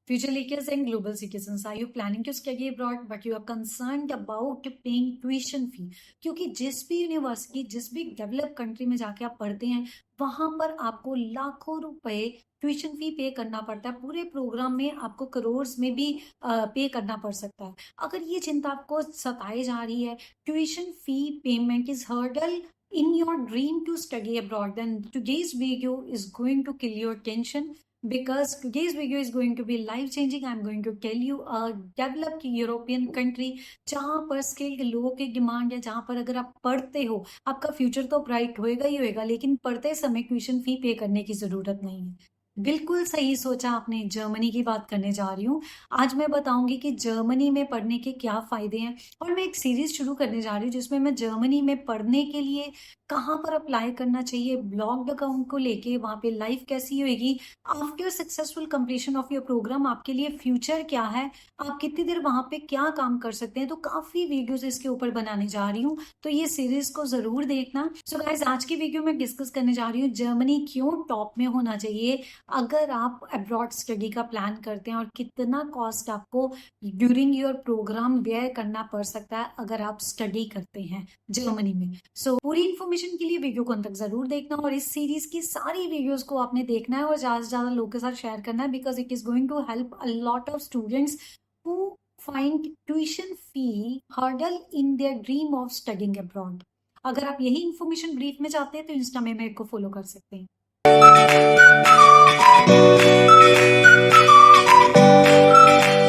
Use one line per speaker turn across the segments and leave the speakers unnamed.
Future leakers and global citizens, are you planning to study abroad but you are concerned about paying tuition fee? क्योंकि जिस भी university, जिस भी develop country में जाके आप पढ़ते हैं, वहां पर आपको लाखों रुपए ट्यूशन फी पे करना पड़ता है। पूरे प्रोग्राम में आपको करोड़ में भी पे करना पड़ सकता है। अगर ये चिंता आपको सताई जा रही है, tuition fee payment is hurdle in your dream to study abroad, then today's video is going to kill your tension, because today's video is going to be life changing. I'm going to tell you a developed European country जहाँ पर skilled लोगों की demand है, जहाँ पर अगर आप पढ़ते हो आपका फ्यूचर तो ब्राइट होएगा ही होएगा, लेकिन पढ़ते समय ट्यूशन फी पे करने की जरूरत नहीं है। बिल्कुल सही सोचा आपने, जर्मनी की बात करने जा रही हूँ। आज मैं बताऊंगी कि जर्मनी में पढ़ने के क्या फायदे हैं, और मैं एक सीरीज शुरू करने जा रही हूँ जिसमें मैं जर्मनी में पढ़ने के लिए कहाँ पर अप्लाई करना चाहिए, ब्लॉग्ड अकाउंट को लेके वहां पे लाइफ कैसी होगी, after successful completion of your programme आपके लिए फ्यूचर क्या है, आप कितनी देर वहां पे क्या काम कर सकते हैं। तो काफी वीडियोस इसके ऊपर बनाने जा रही हूँ, तो ये सीरीज को जरूर देखना। सो गाइस, आज की वीडियो में डिस्कस करने जा रही हूँ जर्मनी क्यों टॉप में होना चाहिए अगर आप अब्रॉड स्टडी का प्लान करते हैं, और कितना कॉस्ट आपको ड्यूरिंग योर प्रोग्राम व्यय करना पड़ सकता है अगर आप स्टडी करते हैं जर्मनी में। पूरी इन्फॉर्मेशन के लिए वीडियो को अंत तक जरूर देखना, और इस सीरीज की सारी वीडियोस को आपने देखना है और ज्यादा से ज्यादा लोगों के साथ शेयर करना है, because it is going to help a lot of students who find tuition fee hurdle in their dream of studying abroad. अगर आप यही इन्फॉर्मेशन ब्रीफ में चाहते हैं तो इंस्टा में मेरे को फॉलो कर सकते हैं।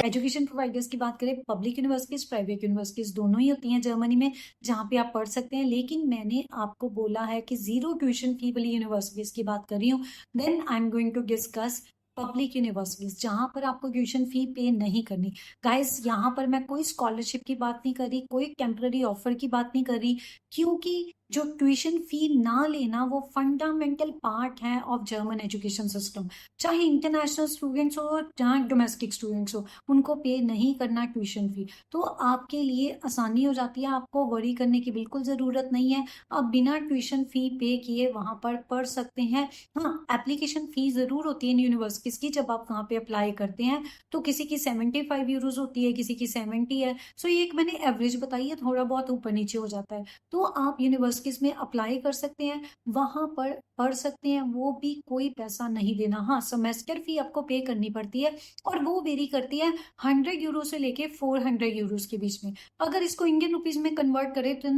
एजुकेशन प्रोवाइडर्स की बात करें, पब्लिक यूनिवर्सिटीज, प्राइवेट यूनिवर्सिटीज दोनों ही होती हैं जर्मनी में जहां पे आप पढ़ सकते हैं, लेकिन मैंने आपको बोला है कि जीरो ट्यूशन फी वाली यूनिवर्सिटीज की बात कर रही हूँ। Then I am going to discuss public universities जहां पर आपको ट्यूशन फी पे नहीं करनी। गाइस, यहाँ पर मैं कोई स्कॉलरशिप की बात नहीं कर रही, कोई टेम्पररी ऑफर की बात नहीं कर रही, क्योंकि जो ट्यूशन फी ना लेना वो फंडामेंटल पार्ट है ऑफ जर्मन एजुकेशन सिस्टम। चाहे इंटरनेशनल स्टूडेंट्स हो, चाहे डोमेस्टिक स्टूडेंट्स हो, उनको पे नहीं करना ट्यूशन फी, तो आपके लिए आसानी हो जाती है, आपको वरी करने की बिल्कुल ज़रूरत नहीं है। आप बिना ट्यूशन फी पे किए वहाँ पर पढ़ सकते हैं। हाँ, एप्लीकेशन फ़ी ज़रूर होती है इन यूनिवर्सिटीज़ की, जब आप वहाँ पे अप्लाई करते हैं तो किसी की 75 यूरोज होती है, किसी की 70 है। सो ये एक मैंने एवरेज बताई है, थोड़ा बहुत ऊपर नीचे हो जाता है। तो आप यूनिवर्सिटीज़ में अप्लाई कर सकते हैं, वहाँ पर पढ़ सकते हैं, वो भी कोई पैसा नहीं देना। हाँ, सेमेस्टर फी आपको पे करनी पड़ती है, और वो वेरी करती है 100 यूरो से लेके 400 यूरोज के बीच में। अगर इसको इंडियन रुपीज में कन्वर्ट करें तो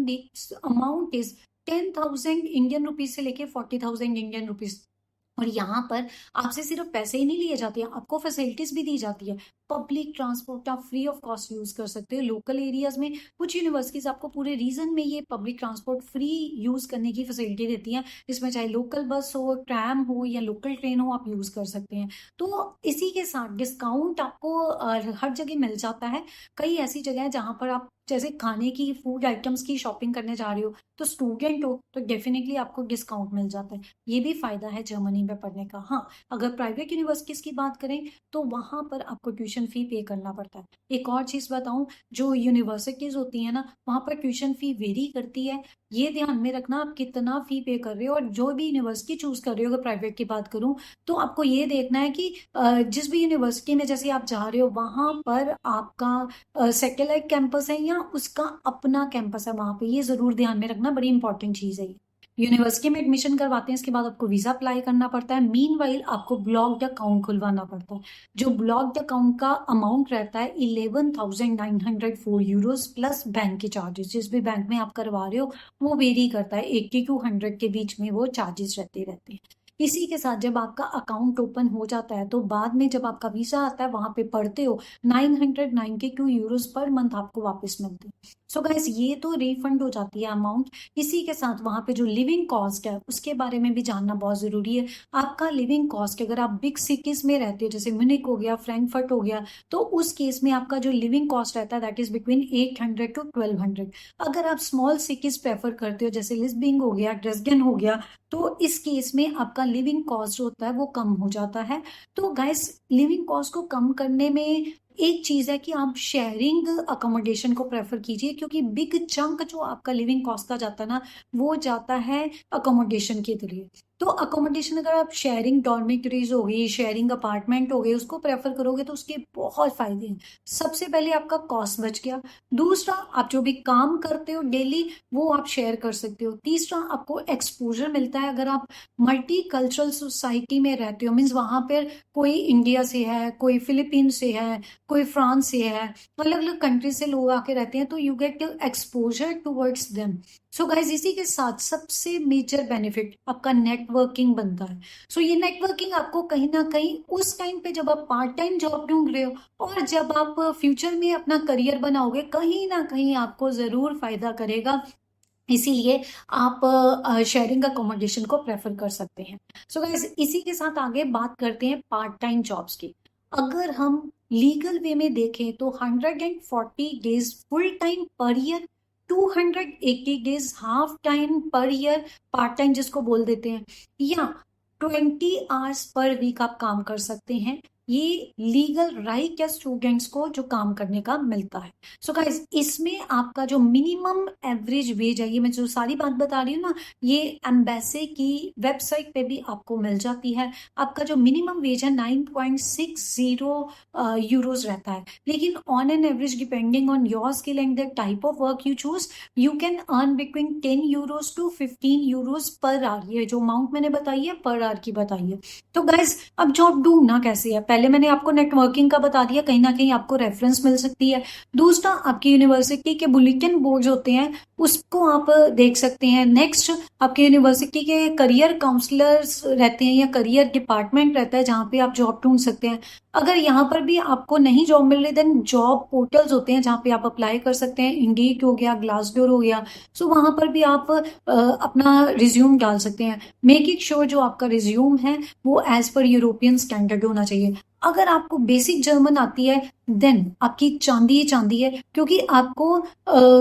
अमाउंट इज 10,000 इंडियन रुपीज से लेके 40,000 इंडियन रुपीज। और यहाँ पर आपसे सिर्फ पैसे ही नहीं लिए जाते हैं, आपको फैसिलिटीज भी दी जाती है। पब्लिक ट्रांसपोर्ट आप फ्री ऑफ कॉस्ट यूज कर सकते हो। लोकल एरियाज में कुछ यूनिवर्सिटीज आपको पूरे रीजन में ये पब्लिक ट्रांसपोर्ट फ्री यूज करने की फैसिलिटी देती हैं, जिसमें चाहे लोकल बस हो, ट्रैम हो या लोकल ट्रेन हो, आप यूज कर सकते हैं। तो इसी के साथ डिस्काउंट आपको हर जगह मिल जाता है। कई ऐसी जगह है जहाँ पर आप जैसे खाने की, फूड आइटम्स की शॉपिंग करने जा रहे हो, तो स्टूडेंट हो तो डेफिनेटली आपको डिस्काउंट मिल जाता है। ये भी फायदा है जर्मनी में पढ़ने का। हाँ, अगर प्राइवेट यूनिवर्सिटीज की बात करें तो वहां पर आपको ट्यूशन फी पे करना पड़ता है। एक और चीज बताऊं, जो यूनिवर्सिटीज होती है ना, वहां पर ट्यूशन फी वेरी करती है। ये ध्यान में रखना आप कितना फी पे कर रहे हो, और जो भी यूनिवर्सिटी चूज कर रहे हो, अगर प्राइवेट की बात करूं तो आपको ये देखना है कि जिस भी यूनिवर्सिटी में जैसे आप जा रहे हो वहां पर आपका सैटेलाइट कैंपस है या उसका अपना कैंपस है, वहां पे ये जरूर ध्यान में रखना, बड़ी इंपॉर्टेंट चीज है। यूनिवर्सिटी में एडमिशन करवाते हैं, इसके बाद आपको वीजा अप्लाई करना पड़ता है। मीनवाइल आपको ब्लॉक्ड अकाउंट खुलवाना पड़ता है। जो ब्लॉक्ड अकाउंट का अमाउंट रहता है 11,904 यूरोज प्लस बैंक के चार्जेस। जिस भी बैंक में आप करवा रहे हो वो वेरी करता है, 80 टू 100 के बीच में वो चार्जेस रहते हैं। इसी के साथ जब आपका अकाउंट ओपन हो जाता है तो बाद में जब आपका वीजा आता है, वहां पे पढ़ते हो, 992 यूरोज पर मंथ आपको वापस मिलते हैं। सो गाइस, ये तो रिफंड हो जाती है अमाउंट। इसी के साथ वहां पे जो लिविंग कॉस्ट है उसके बारे में भी जानना बहुत जरूरी है। आपका लिविंग कॉस्ट, अगर आप बिग सिटीज में रहते हो जैसे म्यूनिक हो गया, फ्रैंकफर्ट हो गया, तो उस केस में आपका जो लिविंग कॉस्ट रहता है दैट इज बिटवीन 800 टू 1200। अगर आप स्मॉल सिटीज प्रेफर करते हो जैसे लिस्बिंग हो गया, ड्रेसडेन हो गया, तो इस केस में आपका लिविंग कॉस्ट जो होता है वो कम हो जाता है। तो गाइस, लिविंग कॉस्ट को कम करने में एक चीज है कि आप शेयरिंग अकोमोडेशन को प्रेफर कीजिए, क्योंकि बिग चंक जो आपका लिविंग कॉस्ट का जाता है ना, वो जाता है अकोमोडेशन के जरिए। तो अकोमोडेशन अगर आप शेयरिंग डॉर्मेटरीज हो गई, शेयरिंग अपार्टमेंट हो गए, उसको प्रेफर करोगे तो उसके बहुत फायदे हैं। सबसे पहले आपका कॉस्ट बच गया। दूसरा, आप जो भी काम करते हो डेली वो आप शेयर कर सकते हो। तीसरा, आपको एक्सपोजर मिलता है। अगर आप मल्टी कल्चरल सोसाइटी में रहते हो, मीन्स वहां पर कोई इंडिया से है, कोई फिलीपीन से है, कोई फ्रांस से है, अलग अलग कंट्री से लोग आके रहते हैं, तो you get exposure towards them. So guys, इसी के साथ सबसे मेजर बेनिफिट आपका नेटवर्किंग बनता है। सो ये नेटवर्किंग आपको कहीं ना कहीं उस टाइम पे जब आप पार्ट टाइम जॉब ढूंढ रहे हो और जब आप फ्यूचर में अपना करियर बनाओगे, कहीं ना कहीं आपको जरूर फायदा करेगा। इसीलिए आप शेयरिंग अकोमोडेशन को प्रेफर कर सकते हैं। सो गाइज, इसी के साथ आगे बात करते हैं पार्ट टाइम जॉब्स की। अगर हम लीगल वे में देखें तो 140 days full time per year, 280 days half time per year, part time जिसको बोल देते हैं, या 20 आवर्स पर वीक आप काम कर सकते हैं। ये लीगल राइट है स्टूडेंट्स को जो काम करने का मिलता है। सो गाइस, इसमें आपका जो मिनिमम एवरेज वेज है, ये मैं जो सारी बात बता रही हूँ ना, ये एम्बेसी की वेबसाइट पे भी आपको मिल जाती है। आपका जो मिनिमम वेज है 9.60 यूरोज रहता है, लेकिन on an average depending on your skill and the type of work you choose, you can earn between 10 euros to 15 euros per hour. ये जो अमाउंट मैंने बताई है पर आवर की बताई है। तो गाइज, अब जॉब ढूंढना कैसे है? पहले मैंने आपको नेटवर्किंग का बता दिया, कहीं ना कहीं आपको रेफरेंस मिल सकती है। दूसरा, आपकी यूनिवर्सिटी के बुलेटिन बोर्ड होते हैं, उसको आप देख सकते हैं। नेक्स्ट, आपके यूनिवर्सिटी के करियर काउंसलर्स रहते हैं या करियर डिपार्टमेंट रहता है जहाँ पे आप जॉब ढूंढ सकते हैं। अगर यहाँ पर भी आपको नहीं जॉब मिल रही, देन जॉब पोर्टल्स होते हैं जहाँ पे आप अप्लाई कर सकते हैं। इंडीड हो गया, ग्लासडोर हो गया, सो वहां पर भी आप अपना रिज्यूम डाल सकते हैं। मेकिंग श्योर जो आपका रिज्यूम है वो एज पर यूरोपियन स्टैंडर्ड होना चाहिए। अगर आपको बेसिक जर्मन आती है देन आपकी चांदी ही चांदी है, क्योंकि आपको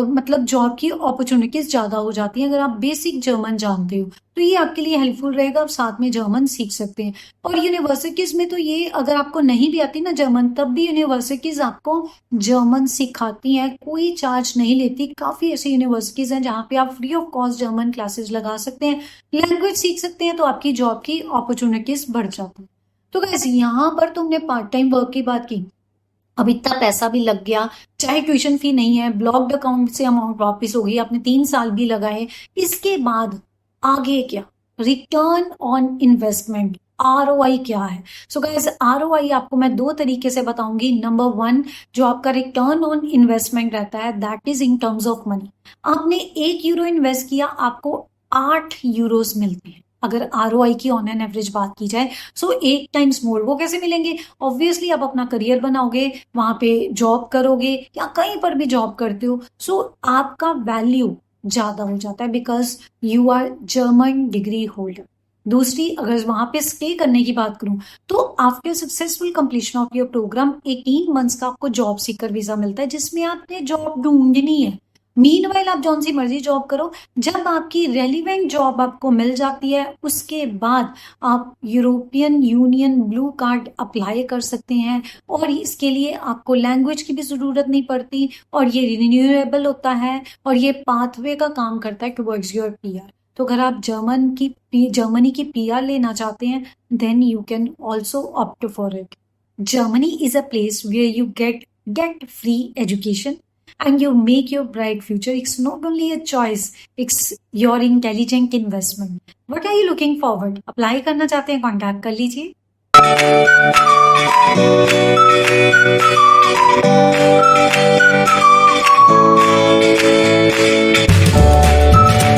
मतलब जॉब की अपॉर्चुनिटीज ज्यादा हो जाती हैं अगर आप बेसिक जर्मन जानते हो। तो ये आपके लिए हेल्पफुल रहेगा, आप साथ में जर्मन सीख सकते हैं। और यूनिवर्सिटीज में तो ये, अगर आपको नहीं भी आती ना जर्मन, तब भी यूनिवर्सिटीज आपको जर्मन सिखाती हैं, कोई चार्ज नहीं लेती। काफी ऐसी यूनिवर्सिटीज हैं जहाँ पे आप free of cost German classes लगा सकते हैं, लैंग्वेज सीख सकते हैं, तो आपकी जॉब की अपॉर्चुनिटीज बढ़ जाती है। तो गाइस, यहाँ पर तुमने पार्ट टाइम वर्क की बात की, अब इतना पैसा भी लग गया, चाहे ट्यूशन फी नहीं है, ब्लॉक्ड अकाउंट से अमाउंट वापस हो गई, आपने 3 साल भी लगाए, इसके बाद आगे क्या? रिटर्न ऑन इन्वेस्टमेंट, ROI क्या है? सो गाइस, ROI आपको मैं 2 तरीके से बताऊंगी। नंबर 1, जो आपका रिटर्न ऑन इन्वेस्टमेंट रहता है, that is in terms of money. आपने 1 यूरो इन्वेस्ट किया, आपको 8 यूरोस मिलते हैं। अगर ROI की ऑन एन एवरेज बात की जाए, सो 8 टाइम्स मोर। वो कैसे मिलेंगे? ऑब्वियसली आप अपना करियर बनाओगे, वहां पे जॉब करोगे या कहीं पर भी जॉब करते हो, सो आपका वैल्यू ज्यादा हो जाता है because you are German degree holder. दूसरी, अगर वहां पे स्टे करने की बात करूं, तो after successful completion of your programme 18 months का आपको जॉब सीकर वीजा मिलता है, जिसमें आपने जॉब ढूंढनी है। मीनवाइल आप जौन सी मर्जी जॉब करो, जब आपकी रेलिवेंट जॉब आपको मिल जाती है, उसके बाद आप European union blue card apply कर सकते हैं। और इसके लिए आपको लैंग्वेज की भी जरूरत नहीं पड़ती, और ये रिन्यूएबल होता है, और ये पाथवे का काम करता है टुवर्ड्स योर PR। तो अगर आप जर्मनी की PR लेना चाहते हैं, then you can also opt for it. Germany is a place where you get free education and you make your bright future. It's not only a choice, it's your intelligent investment. What are you looking forward? Apply करना चाहते हैं, contact कर लीजिए।